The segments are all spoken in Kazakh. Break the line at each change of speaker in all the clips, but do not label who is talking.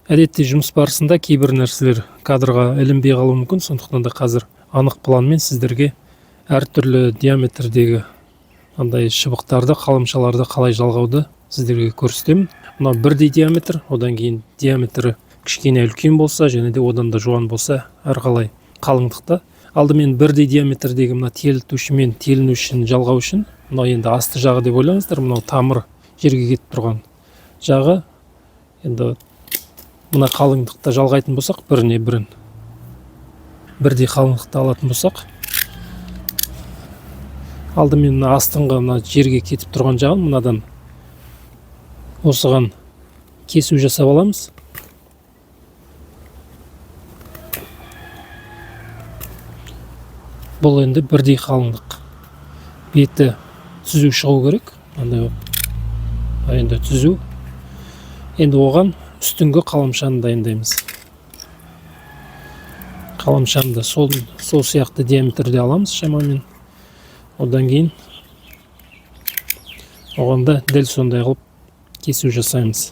Әдетте жұмыс барысында кейбір нәрселер кадрға ілінбей қалуы мүмкін, сондықтан да қазір анық планмен сіздерге әртүрлі диаметрдегі андай шыбықтарды, қаламшаларды қалай жалғауды сіздерге көрсетемін. Мынау бірдей диаметр, одан кейін диаметрі кішкене үлкен болса, және де одан да жуан болса, әрқалай қалыңдықта. Алдымен бірдей диаметрдегі мына телітуші мен телінушіні жалғау үшін, мынау енді асты жағы деп ойлаңыздар, мынау тамыр жерге кетіп тұрған жағы. Енді мына қалыңдықта жалғайтын болсақ, біріне бірін бірдей қалыңдықта алатын болсақ, алдымен мына астыңғы мына жерге кетіп тұрған жағын мынадан осыған кесу жасап аламыз. Бұл енді бірдей қалыңдық. Беті түзу шығу керек. Енді түзу. Енді оған үстіңгі қаламшаны дайындаймыз. Қаламшаны сол сияқты диаметрде аламыз шамамен. Одан кейін оғанда дәл сондай қылып кесу жасаймыз.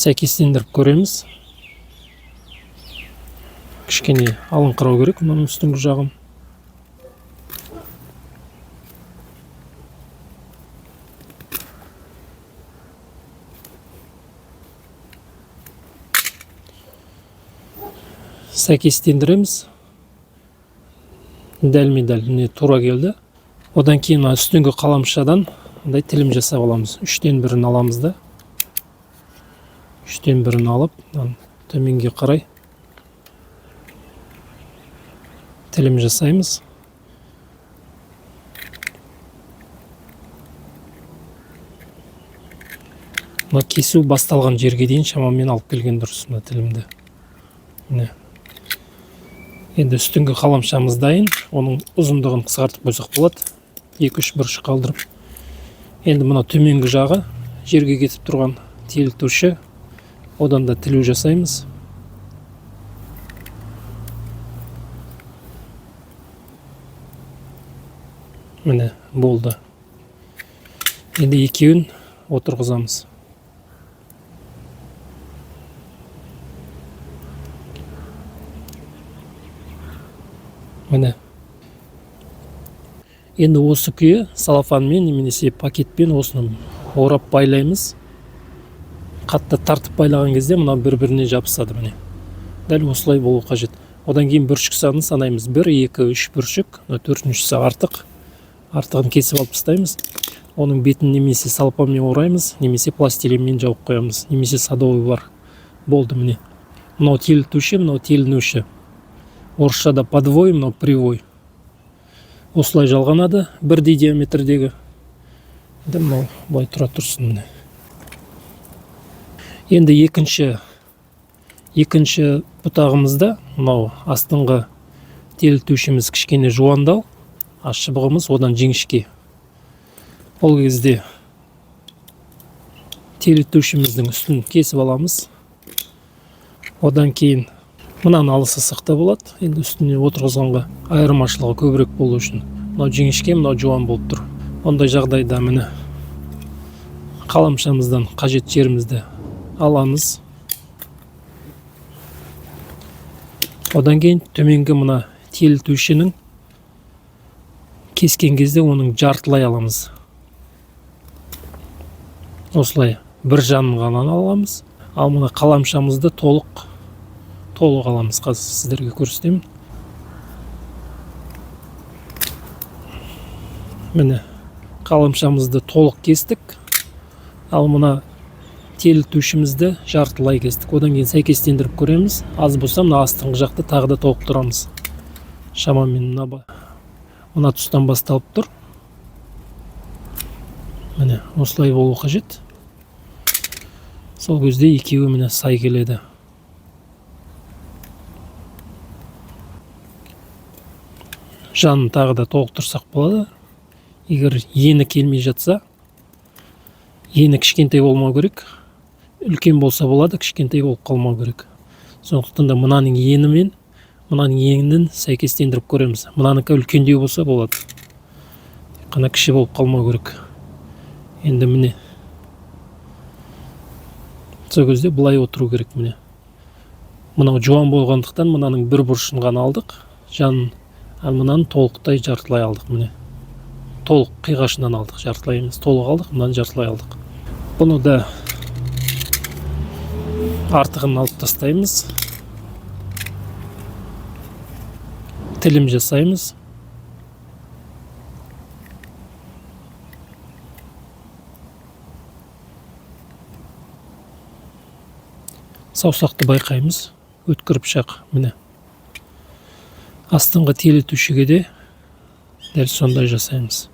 Сәйкестендіріп көреміз. Кішкене алыңқырау керек мынаның үстіңгі жағын. Сәйкестендіреміз. Дәлме-дәл тура келді. Одан кейін үстіңгі қаламшадан тілім жасап аламыз. 3-тен 1-ін аламыз да. 3-тен 1-ін алып, төменге қарай тілім жасаймыз. Мына кесу басталған жерге дейін шамамен алып келген дұрыс мына тілімді. Енді үстіңгі қаламшамыз дайын, оның ұзындығын қысқартып қойсақ болады. 2-3 бұрыш қалдырып. Енді мына төменгі жағы жерге кетіп тұрған телітуші, одан да тілу жасаймыз. Міне болды. Енді екеуін отырғызамыз. Міне. Енді осы күйі салафанмен немесе пакетпен осыны орап байлаймыз. Қатты тартып байлаған кезде мына бір-біріне жабысады міне. Дәл осылай болу қажет. Одан кейін бүршік санын санаймыз. 1, 2, 3 бүршік. 4-шісі артық. Артығын кесіп алып тастаймыз. Оның бетін немесе салпамен ораймыз, немесе пластилинмен жауып қоямыз, немесе садовый бар. Болды міне. Мынау телітуші, мынау телінуші. Орысшада подвой, мынау привой. Осылай жалғанады бірдей диаметрдегі. Мынау былай тұра тұрсын міне. Енді екінші бұтағымызда мынау астыңғы телітушіміз кішкене жуандау, ашшыбығымыз одан жіңішке. Ол кезде телітушіміздің үстін кесіп аламыз. Одан кейін мынаны алысы сықта болады. Енді үстіне отырғызғанға айырмашылығы көбірек болу үшін. Мынау жіңішке, мынау жуан болып тұр. Ондай жағдайда міне қаламшамыздан қажет жерімізді аламыз. Одан кейін төменгі мына телітушінің кескен кезде оның жартылай аламыз. Осылай бір жанын ғана аламыз. Ал мына қаламшамызды толық аламыз. Қазір сіздерге көрсетемін. Міне қаламшамызды толық кестік. Ал мына телітушімізді жартылай кестік. Одан кейін сәйкестендіріп көреміз. Аз болса мына астыңғы жақты тағы да толықтырамыз. Шамамен мына тұстан басталып тұр. Міне осылай болу қажет. Сол кезде екеуі міне сай келеді. Жанын тағы да толықтырсақ болады. Егер ені келмей жатса, Ені кішкентай болмау керек. Үлкен болса болады, кішкентай болып қалмау керек. Сондықтан да мынаның ені мен мынаның енін сәйкестендіріп көреміз. Мынанікі үлкендеу болса болады. Қана кіші болып қалмау керек. Енді міне. Сол кезде былай отыру керек міне. Мынау жуан болғандықтан мынаның бір бұрышын ғана алдық. Жанын, ал мынаны толықтай жартылай алдық міне. Толық қиғашынан алдық, жартылай емес. Толық алдық, мынаны жартылай алдық. Бұны да артығын алып тастаймыз. Тілім жасаймыз. Саусақты байқаймыз. Өткір пышақ міне. Астыңғы телетушіге де дәл сондай жасаймыз.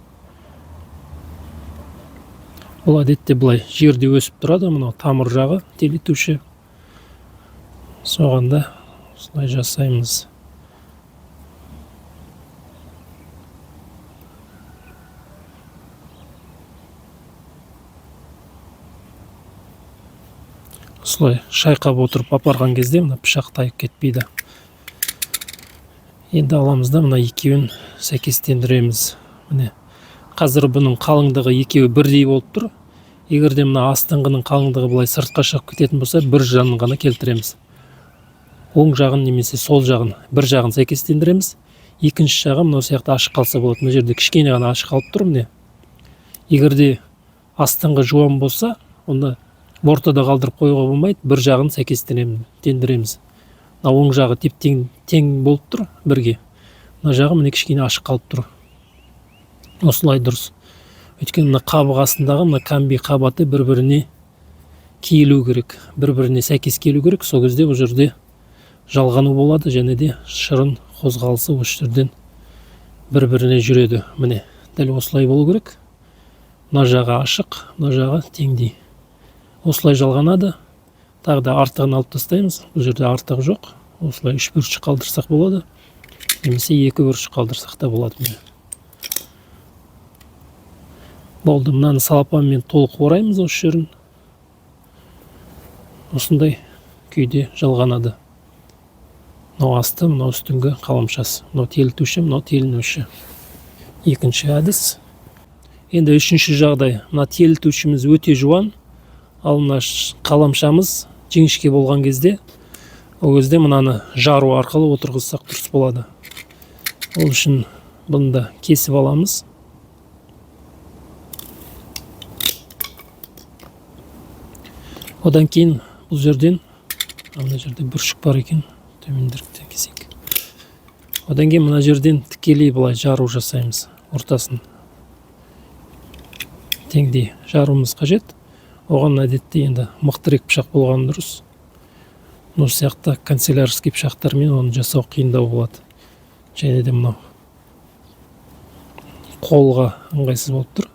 Бұл әдетте былай жерде өсіп тұрады, мынау тамыр жағы телетуші. Соғанда осылай жасаймыз. Осылай шайқап отырып апарған кезде мына пышақ тайып кетпейді. Енді аламыз да мына екеуін сәйкестендіреміз. Міне. Қазір бұның қалыңдығы екеуі бірдей болып тұр. Егер де мына астыңғының қалыңдығы былай сыртқа шығып кететін болса, бір жағын ғана келтіреміз. Оң жағын немесе сол жағын, бір жағын сәйкестендіреміз. Екінші жағы мынау сияқты ашық қалса болады. Мына жерде кішкене ғана ашық қалып тұр міне. Егер де астыңғы жуан болса, онда ортада қалдырып қоюға болмайды, бір жағын сәйкестендіреміз. Мына оң жағы тең болып тұр бірге. Мына жағы міне кішкене ашық қалып тұр. Осылай дұрыс. Өйткені мына қабық астындағы мына камби қабаты бір-біріне киілу керек, бір-біріне сәйкес келу керек. Сол кезде бұл жерде жалғану болады, және де шырын қозғалысы осы жерден бір-біріне жүреді. Міне, дәл осылай болу керек. Мына жағы ашық, мына жағы теңдей. Осылай жалғанады. Тағы да артығын алып тастаймыз. Бұл жерде артық жоқ. Осылай 3 бұрыш қалдырсақ болады. Немесе 2 бұрыш қалдырсақ та болады. Болды, мынаны салапанмен толық ораймыз осы жерін. Осындай күйде жалғанады. Мынау асты, мынау үстіңгі қаламшасы. Мынау телітуші, мынау телінуші. Екінші әдіс. Енді үшінші жағдай. Мына телітушіміз өте жуан. Ал мына қаламшамыз жіңішке болған кезде, ол кезде мынаны жару арқылы отырғызсақ дұрыс болады. Ол үшін бұны да кесіп аламыз. Одан кейін бұл жерден, мына жерде бүршік бар екен, төмендіріктен кесейік. Одан кейін мына жерден тікелей былай жару жасаймыз, ортасын. Теңдей жаруымыз қажет. Оған әдетте енді мықтырек пышақ болған дұрыс. Осы сияқты канцелярский пышақтармен оны жасау қиындау болады. Және де мынау қолға ыңғайсыз болып тұр.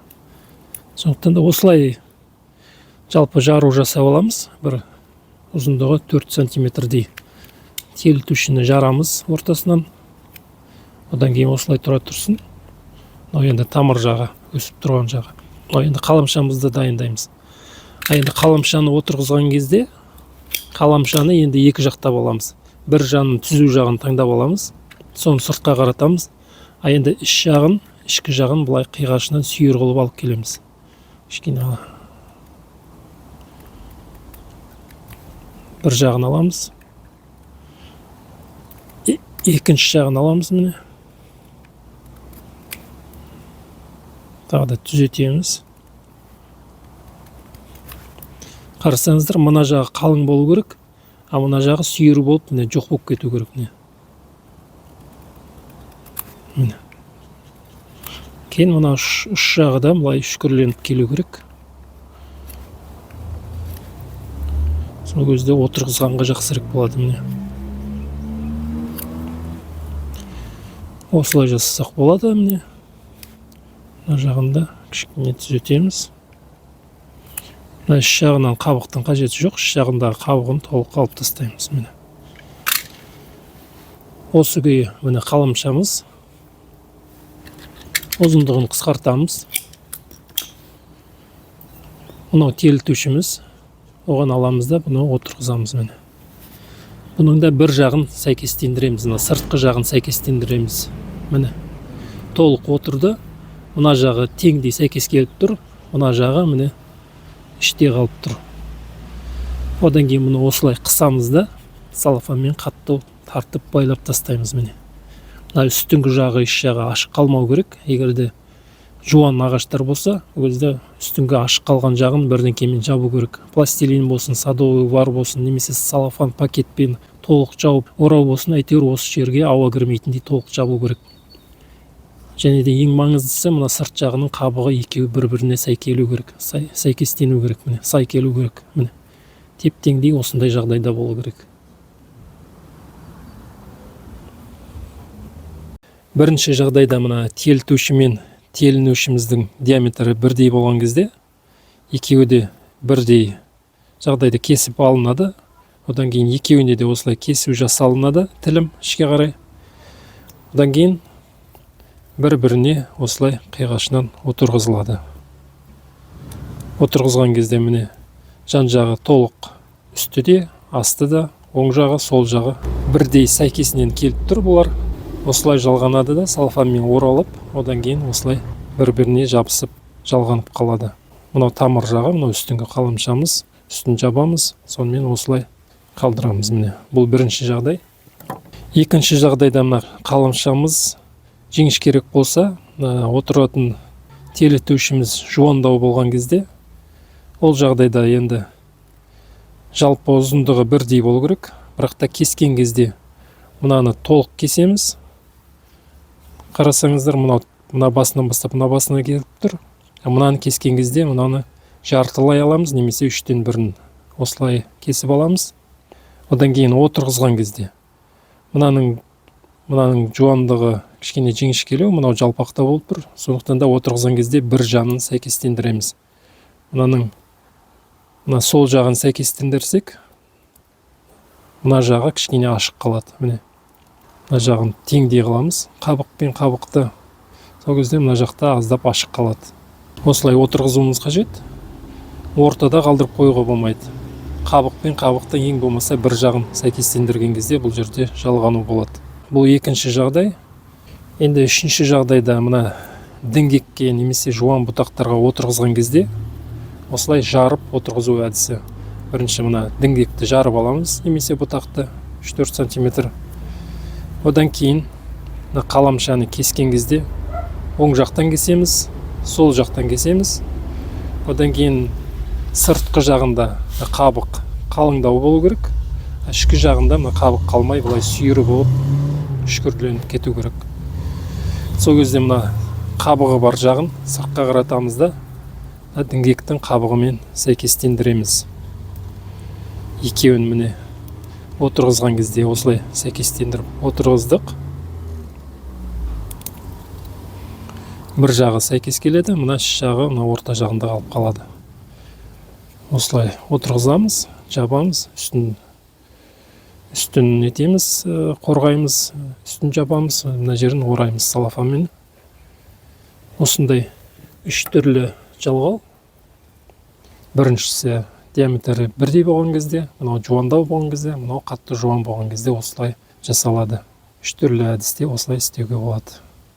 Сондықтан да осылай жалпы жару жасап аламыз. Бір ұзындығы 4 сантиметрдей телітушіні жарамыз ортасынан. Одан кейін осылай тұра тұрсын. Мынау енді тамыр жағы, өсіп тұрған жағы. Мынау енді қаламшамызды дайындаймыз. Енді қаламшаны отырғызған кезде, қаламшаны енді екі жақтап аламыз. Бір жағын түзу жағын таңдап аламыз. Соны сыртқа қаратамыз. Енді ішкі жағын бұлай қиғашынан сүйір қылып алып келеміз. Кішкене бір жағын аламыз. Екінші жағын аламыз міне. Тағы да түзетеміз. Қарасаңыздар, мына жағы қалың болу керек, а мына жағы сүйір болып, міне жоқ болып кету керек. Міне. Кейін мына үш жағы да былай үшкірленіп келу керек. Сол кезде отырғызғанға жақсырек болады. Міне. Осылай жасасақ болады. Міне. Мына жағында кішкене түзетеміз. Мына үш жағынан қабықтың қажеті жоқ. Үш жағындағы қабығын толық алып тастаймыз. Міне. Осы күйі міне қаламшамыз. Ұзындығын қысқартамыз. мынау телітушіміз, оған аламыз да бұны отырғызамыз міне. Бұның да бір жағын сәйкестендіреміз, сыртқы жағын сәйкестендіреміз. Міне, толық отырды. Мына жағы теңдей сәйкес келіп тұр, мына жағы міне іште қалып тұр. Одан кейін мұны осылай қысамыз да, салафанмен қатты тартып байлап тастаймыз міне. Мына үстіңгі жағы, іш жағы ашық қалмау керек. Егерде жуан ағаштар болса, ол кезде үстіңгі ашық қалған жағын бірдеңкемен жабу керек. Пластилин болсын, садовый вар болсын, немесе салафан пакетпен толық жауып, орау болсын, әйтеуір осы жерге ауа кірмейтіндей толық жабу керек. Және де ең маңыздысы, мына сырт жағының қабығы екеуі бір-біріне сәйкелу керек, сәйкестену керек, міне, сай келу керек, міне. Теп-теңдей осындай жағдайда болу керек. Бірінші жағдайда мына телітуші мен телінушіміздің диаметрі бірдей болған кезде, екеуі де бірдей жағдайда кесіп алынады. Одан кейін екеуіне де осылай кесу жасалынады, тілім ішке қарай. Одан кейін бір-біріне осылай қиғашынан отырғызылады. Отырғызған кезде міне жан жағы толық, үсті де, асты да, оң жағы, сол жағы бірдей сәйкесінен келіп тұр. Бұлар осылай жалғанады да, салфанмен оралып, одан кейін осылай бір-біріне жабысып, жалғанып қалады. Мынау тамыр жағы, мынау үстіңгі қаламшамыз, үстін жабамыз, сонымен осылай қалдырамыз міне. Бұл бірінші жағдай. Екінші жағдайда мына қаламшамыз жіңішкерек болса, отыратын телітушіміз жуандау болған кезде, ол жағдайда енді жалпы ұзындығы бірдей болу керек. Бірақ та кескен кезде мынаны толық кесеміз. Қарасаңыздар, мына басынан бастап мына басына келіп тұр. Мынаны кескен кезде мынаны жартылай аламыз, немесе 1/3 осылай кесіп аламыз. Одан кейін отырғызған кезде мынаның жуандығы кішкене жіңішкелеу, мынау жалпақта болып тұр. Сондықтан да отырғызған кезде бір жағын сәйкестендіреміз. Мына сол жағын сәйкестендірсек, мына жағы кішкене ашық қалады. Міне, мына жағын теңдей қыламыз. Қабық пен қабықты, сол кезде мына жақта аздап ашық қалады. Осылай отырғызуымыз қажет. Ортада қалдырып қоюға болмайды. Қабық пен қабықты ең болмаса бір жағын сәйкестендірген кезде бұл жерде жалғану болады. Бұл екінші жағдай. Енді үшінші жағдайда мына діңгекке немесе жуан бұтақтарға отырғызған кезде осылай жарып отырғызу әдісі. Бірінші мына діңгекті жарып аламыз, немесе бұтақты 3-4 см. Одан кейін қаламшаны кескен кезде оң жақтан кесеміз, сол жақтан кесеміз. Одан кейін сыртқы жағында қабық қалыңдау болу керек. Ішкі жағында қабық қалмай, былай сүйірі болып үшкірленіп кету керек. Сол кезде мына қабығы бар жағын сыртқа қаратамыз да, діңгектің қабығымен сәйкестендіреміз. Екеуін міне отырғызған кезде осылай сәйкестендіріп отырғыздық. Бір жағы сәйкес келеді, мына іш жағы мына орта жағында қалып қалады. Осылай отырғызамыз, жабамыз, үстін нетеміз, қорғаймыз, үстін жабамыз, мына жерін ораймыз салафанмен. Осындай 3 түрлі жалғау. Біріншісі диаметрі бірдей болған кезде, мынау жуандау болған кезде, мынау қатты жуан болған кезде осылай жасалады. 3 түрлі әдісте осылай істеуге болады.